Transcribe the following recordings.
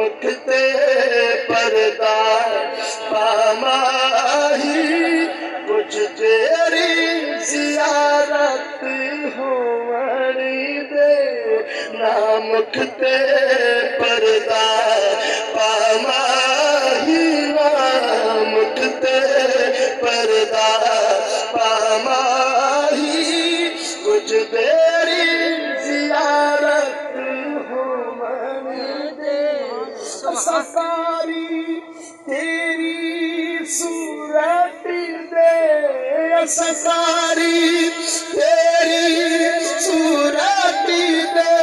مکتے پردہ پاماہی کچھ تیری زیارت ہوڑی دے نامکتے پردہ پاماہی نامکتے پردہ پاماہی کچھ تیری زیارت سکاری تیری صورت دے سکاری تیری صورت دے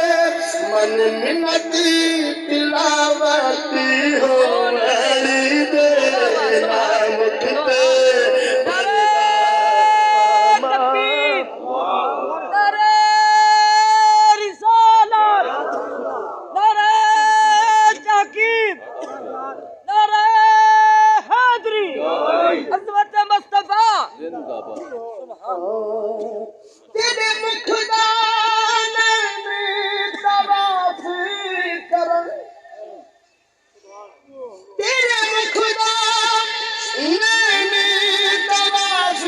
من منتی تلاوت ہو میری دے نامکتے تیرے مکھدان میں طواف کرن تیرے مکھدان میں طواف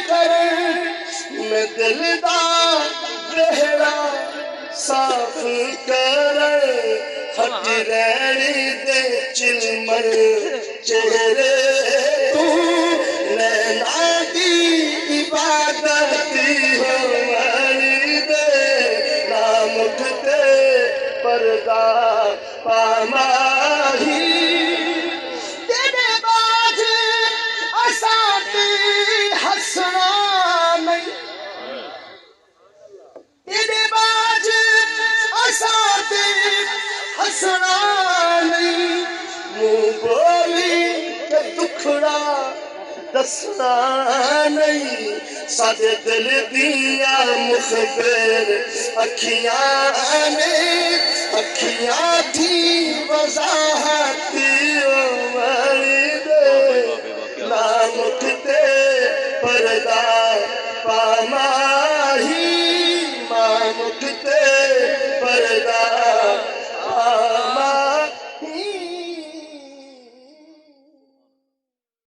کرن میں دل دا رہڑا صاف کرن ہٹ رہنی دے چلمر چہرے تو نینا دی عبادتی ہماری دے نامکتے پردہ پاماہی تیرے باج اساتی حسنا نہیں تیرے باج اساتی حسنا نہیں منہ بولی کہ دکھڑا دسنا نہیں سادے دل دیا مخبر اکھیاں نے اکھیاں تھی وضاحتی عمری دے نامکتے پردہ پاماہی نامکتے پردہ